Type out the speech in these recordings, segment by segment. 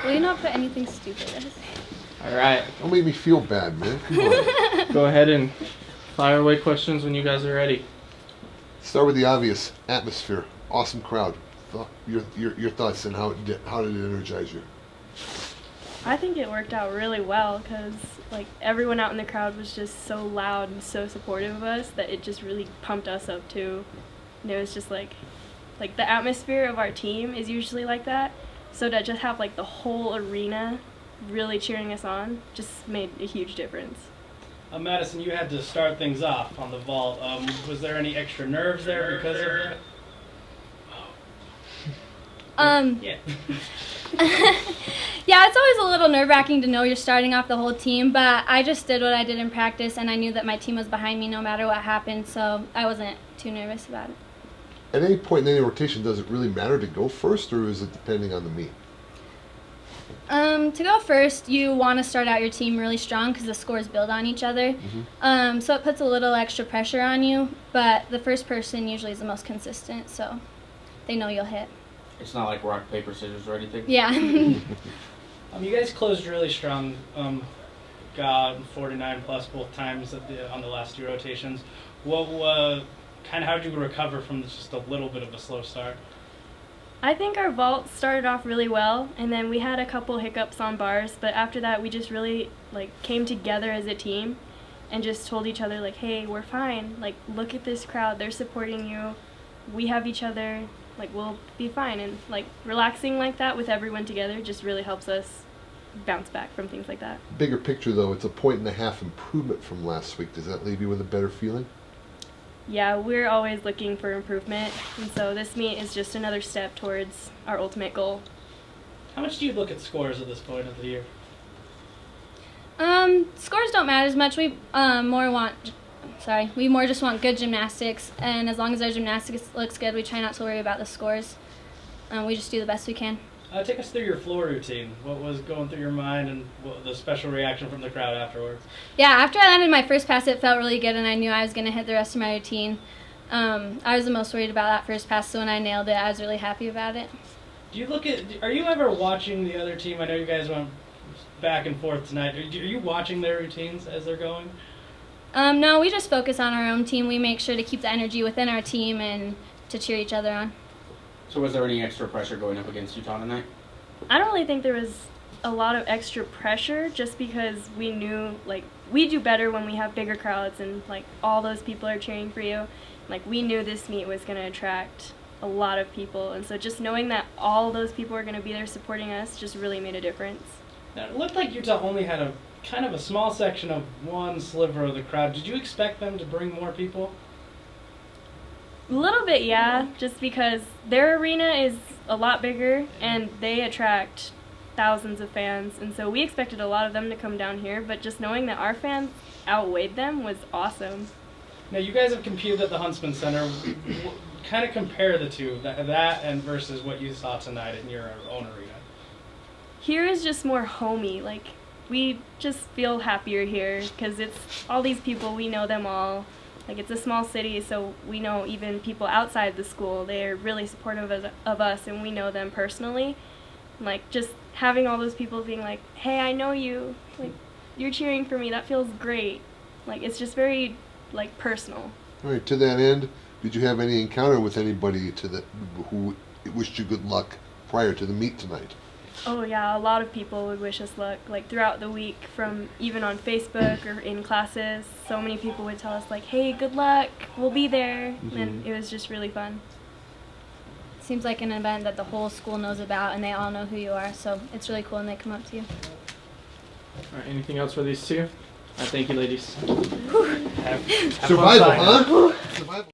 Will you not put anything stupid? All right. Don't make me feel bad, man. Come on. Go ahead and fire away questions when you guys are ready. Start with the obvious. Atmosphere. Awesome crowd. Your thoughts and how did it energize you? I think it worked out really well because like everyone out in the crowd was just so loud and so supportive of us that it just really pumped us up too. And it was just like the atmosphere of our team is usually like that. So to just have like the whole arena really cheering us on just made a huge difference. Madyson, you had to start things off on the vault. Was there any extra nerves there because of it? Yeah. Yeah, it's always a little nerve-wracking to know you're starting off the whole team, but I just did what I did in practice, and I knew that my team was behind me no matter what happened, so I wasn't too nervous about it. At any point in any rotation, does it really matter to go first, or is it depending on the meet? To go first, you want to start out your team really strong because the scores build on each other. So it puts a little extra pressure on you, but the first person usually is the most consistent, so they know you'll hit. It's not like rock, paper, scissors or anything? Yeah. You guys closed really strong. Got 49 plus both times on the last two rotations. What kind of how did you recover from just a little bit of a slow start? I think our vault started off really well, and then we had a couple hiccups on bars, but after that we just really came together as a team and just told each other hey, we're fine. Look at this crowd, they're supporting you. We have each other. We'll be fine. And relaxing like that with everyone together just really helps us bounce back from things like that. Bigger picture though, it's a 1.5 improvement from last week. Does that leave you with a better feeling? Yeah, we're always looking for improvement, and so this meet is just another step towards our ultimate goal. How much do you look at scores at this point of the year? Scores don't matter as much. We more just want good gymnastics, and as long as our gymnastics looks good, we try not to worry about the scores. We just do the best we can. Take us through your floor routine. What was going through your mind and the special reaction from the crowd afterwards? Yeah, after I landed my first pass, it felt really good, and I knew I was going to hit the rest of my routine. I was the most worried about that first pass, so when I nailed it, I was really happy about it. Are you ever watching the other team? I know you guys went back and forth tonight. Are you watching their routines as they're going? No, we just focus on our own team. We make sure to keep the energy within our team and to cheer each other on. So was there any extra pressure going up against Utah tonight? I don't really think there was a lot of extra pressure just because we knew we do better when we have bigger crowds and all those people are cheering for you. We knew this meet was going to attract a lot of people, and so just knowing that all those people were going to be there supporting us just really made a difference. Now, it looked like Utah only had a kind of a small section of one sliver of the crowd. Did you expect them to bring more people? A little bit, yeah, just because their arena is a lot bigger and they attract thousands of fans, and so we expected a lot of them to come down here, but just knowing that our fans outweighed them was awesome. Now, you guys have competed at the Huntsman Center. Kind of compare the two, that and versus what you saw tonight in your own arena. Here is just more homey, we just feel happier here because it's all these people, we know them all. It's a small city, so we know even people outside the school. They're really supportive of us, and we know them personally. Just having all those people being hey, I know you. You're cheering for me. That feels great. It's just very, personal. All right, to that end, did you have any encounter with anybody who wished you good luck prior to the meet tonight? Oh yeah, a lot of people would wish us luck. Throughout the week, from even on Facebook or in classes, so many people would tell us hey, good luck, we'll be there, and it was just really fun. Seems like an event that the whole school knows about, and they all know who you are, so it's really cool when they come up to you. All right, anything else for these two? Thank you, ladies. Have Survival, fun. huh? Survival.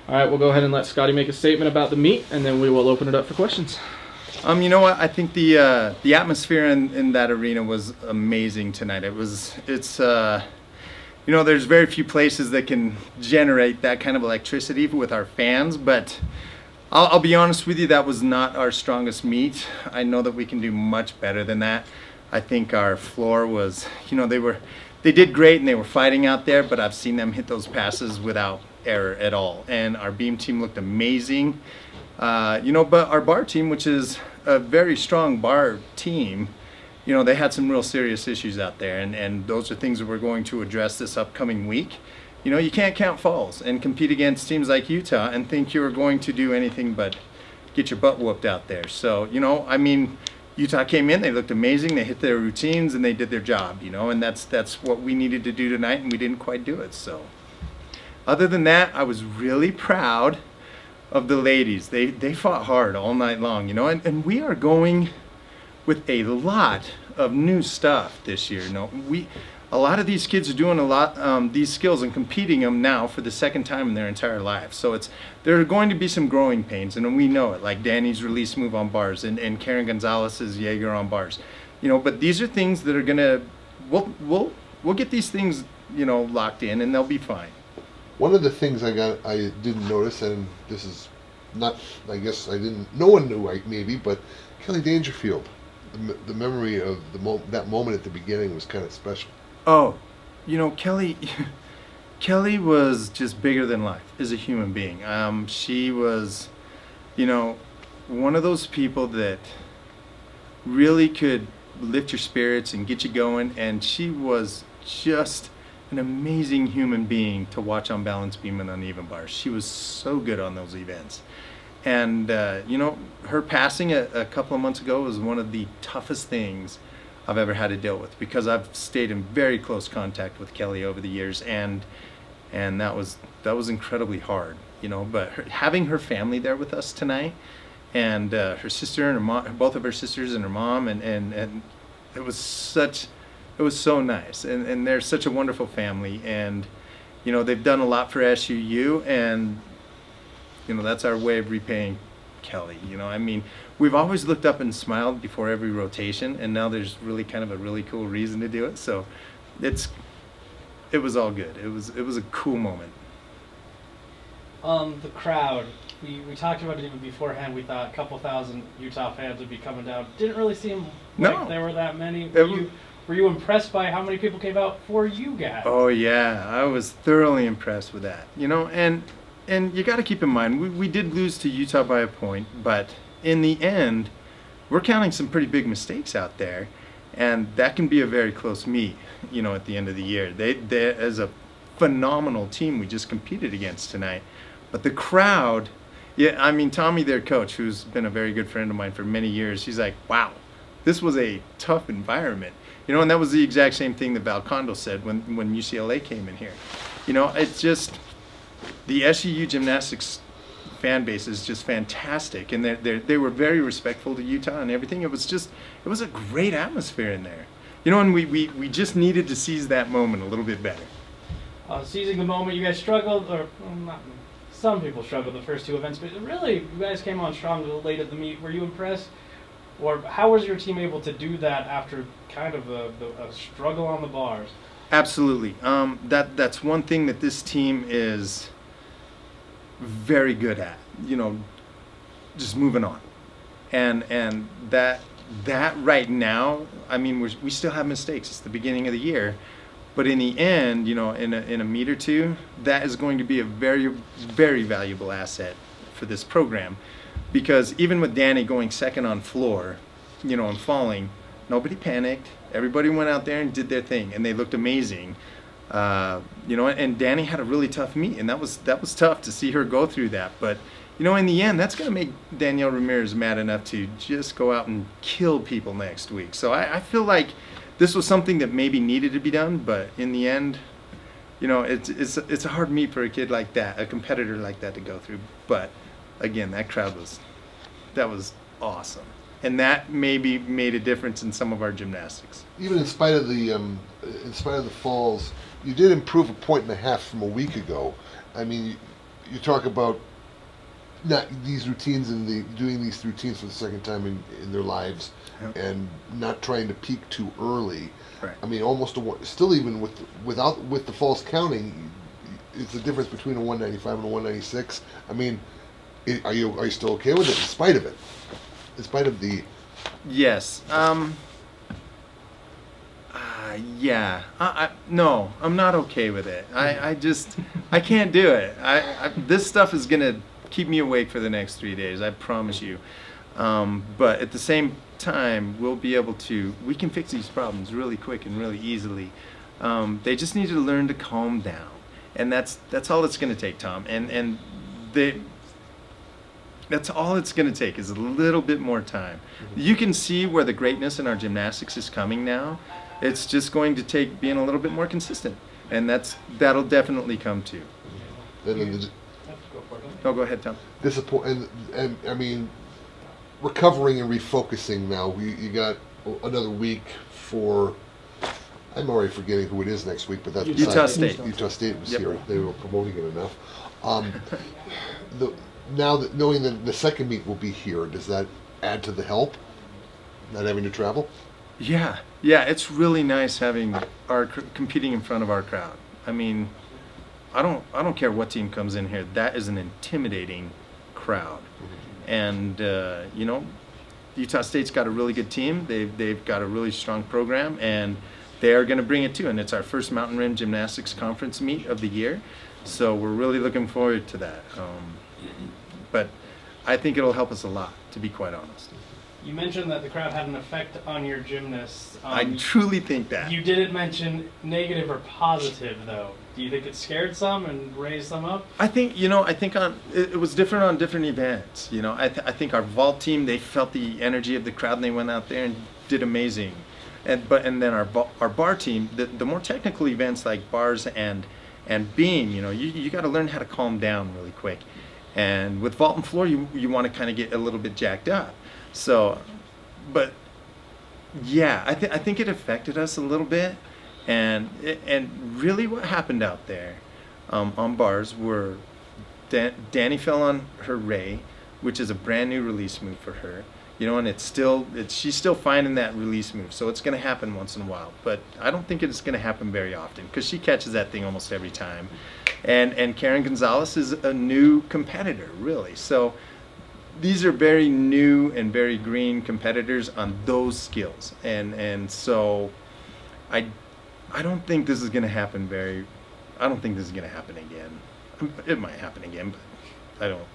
All right, we'll go ahead and let Scotty make a statement about the meet, and then we will open it up for questions. You know what? I think the atmosphere in that arena was amazing tonight. It's you know, there's very few places that can generate that kind of electricity with our fans, but I'll be honest with you, that was not our strongest meet. I know that we can do much better than that. I think our floor was, you know, they did great and they were fighting out there, but I've seen them hit those passes without error at all. And our beam team looked amazing. You know, but our bar team, which is a very strong bar team, you know, they had some real serious issues out there, and those are things that we're going to address this upcoming week. You know, you can't count fouls and compete against teams like Utah and think you're going to do anything but get your butt whooped out there. So, you know, I mean, Utah came in, they looked amazing, they hit their routines, and they did their job, you know, and that's what we needed to do tonight, and we didn't quite do it. So, other than that, I was really proud of the ladies. They fought hard all night long, you know, and we are going with a lot of new stuff this year. You know, a lot of these kids are doing a lot these skills and competing them now for the second time in their entire lives. So there are going to be some growing pains, and we know it. Like Danny's release move on bars and Karen Gonzalez's Jaeger on bars. You know, but these are things that are gonna we'll get these things, you know, locked in, and they'll be fine. One of the things I didn't notice, and this is not, I guess no one knew, maybe, but Kelly Dangerfield, the memory of that moment at the beginning was kind of special. Oh, you know, Kelly was just bigger than life as a human being. She was, you know, one of those people that really could lift your spirits and get you going, and she was just an amazing human being to watch on balance beam and uneven bars. She was so good on those events. And, you know, her passing a couple of months ago was one of the toughest things I've ever had to deal with, because I've stayed in very close contact with Kelly over the years, and that was incredibly hard, you know. But having her family there with us tonight, and her sister and her mom, both of her sisters and her mom, and it was so nice, and they're such a wonderful family, and you know, they've done a lot for SUU, and you know, that's our way of repaying Kelly. You know, I mean, we've always looked up and smiled before every rotation, and now there's really kind of a really cool reason to do it. So it was all good. It was a cool moment. The crowd. We talked about it even beforehand. We thought a couple thousand Utah fans would be coming down. Didn't really seem like there were that many. Were you impressed by how many people came out for you guys? Oh yeah, I was thoroughly impressed with that. You know, and you got to keep in mind, we did lose to Utah by a point, but in the end, we're counting some pretty big mistakes out there, and that can be a very close meet, you know, at the end of the year. They as a phenomenal team we just competed against tonight, but the crowd, yeah, I mean, Tommy, their coach, who's been a very good friend of mine for many years, he's like, wow, this was a tough environment. You know, and that was the exact same thing that Valcondo said when UCLA came in here. You know, it's just, the SUU gymnastics fan base is just fantastic, and they were very respectful to Utah and everything. It was a great atmosphere in there. You know, and we just needed to seize that moment a little bit better. Seizing the moment, you guys struggled, or well, not, some people struggled the first two events, but really, you guys came on strong late at the meet. Were you impressed? Or how was your team able to do that after kind of a struggle on the bars? Absolutely. That's one thing that this team is very good at. You know, just moving on, and that right now, I mean, we still have mistakes. It's the beginning of the year, but in the end, you know, in a meet or two, that is going to be a very, very valuable asset for this program. Because even with Danny going second on floor, you know, and falling, nobody panicked. Everybody went out there and did their thing, and they looked amazing. You know, and Danny had a really tough meet, and that was tough to see her go through that. But you know, in the end, that's going to make Danielle Ramirez mad enough to just go out and kill people next week. So I feel like this was something that maybe needed to be done, but in the end, you know, it's a hard meet for a kid like that, a competitor like that, to go through. But again, that crowd was awesome, and that maybe made a difference in some of our gymnastics. Even in spite of the falls, you did improve 1.5 points from a week ago. I mean, you talk about not these routines and doing these routines for the second time in their lives, Yep. and not trying to peak too early. Right. I mean, almost still even with the false counting, it's the difference between a 195 and a 196. I mean, are you still okay with it in spite of it? In spite of the Yes. Yeah. No, I'm not okay with it. I just, I can't do it. This stuff is gonna keep me awake for the next 3 days. I promise you. But at the same time, we can fix these problems really quick and really easily. They just need to learn to calm down, and that's all it's gonna take, Tom. And that's all it's going to take is a little bit more time. You can see where the greatness in our gymnastics is coming now. It's just going to take being a little bit more consistent, and that'll definitely come too. Oh, go ahead, Tom. and I mean, recovering and refocusing now. You got another week for. I'm already forgetting who it is next week, but that's Utah State. Utah State was Yep. here. They were promoting it enough. Now that knowing that the second meet will be here, does that add to the help? Not having to travel? Yeah, it's really nice having competing in front of our crowd. I mean, I don't care what team comes in here. That is an intimidating crowd, and Utah State's got a really good team. They've got a really strong program, and they are going to bring it too. And it's our first Mountain Rim Gymnastics Conference meet of the year, so we're really looking forward to that. But I think it'll help us a lot, to be quite honest. You mentioned that the crowd had an effect on your gymnasts. I truly think that. You didn't mention negative or positive, though. Do you think it scared some and raised some up? I think it was different on different events. I think our vault team, they felt the energy of the crowd and they went out there and did amazing. And then our bar team, the more technical events like bars and beam, you got to learn how to calm down really quick. And with vault and floor, you want to kind of get a little bit jacked up. So, but yeah, I think it affected us a little bit. And really what happened out there on bars were Danny fell on her Ray, which is a brand new release move for her. And she's still finding that release move. So it's going to happen once in a while. But I don't think it's going to happen very often because she catches that thing almost every time. And Karen Gonzalez is a new competitor, really. So these are very new and very green competitors on those skills. And so I don't think this is going to happen I don't think this is going to happen again. It might happen again, but I don't.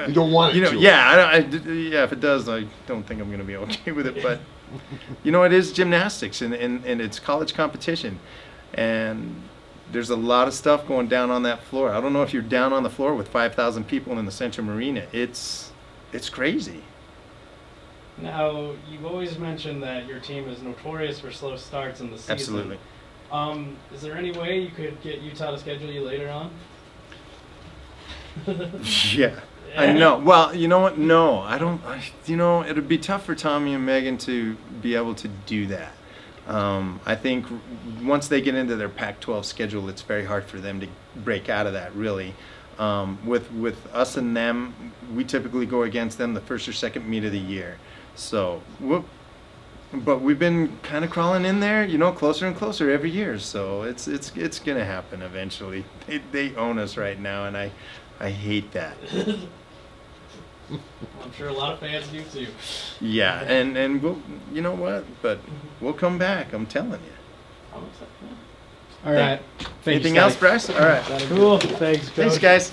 You don't want it to. Yeah, if it does, I don't think I'm going to be okay with it. But, it is gymnastics and it's college competition. And there's a lot of stuff going down on that floor. I don't know if you're down on the floor with 5,000 people in the Centrum Arena. It's crazy. Now, you've always mentioned that your team is notorious for slow starts in the season. Absolutely. Is there any way you could get Utah to schedule you later on? Yeah. I know. Well, you know what? No, I don't. It'd be tough for Tommy and Megan to be able to do that. I think once they get into their Pac-12 schedule, it's very hard for them to break out of that, really. With us and them, we typically go against them the first or second meet of the year. So, but we've been kind of crawling in there, closer and closer every year. So it's gonna happen eventually. They own us right now, and I hate that. I'm sure a lot of fans do too. Yeah, and we'll, you know what? But we'll come back. I'm telling you. All right. Anything else, Bryce? All right. Cool. Thanks, Coach. Thanks, guys.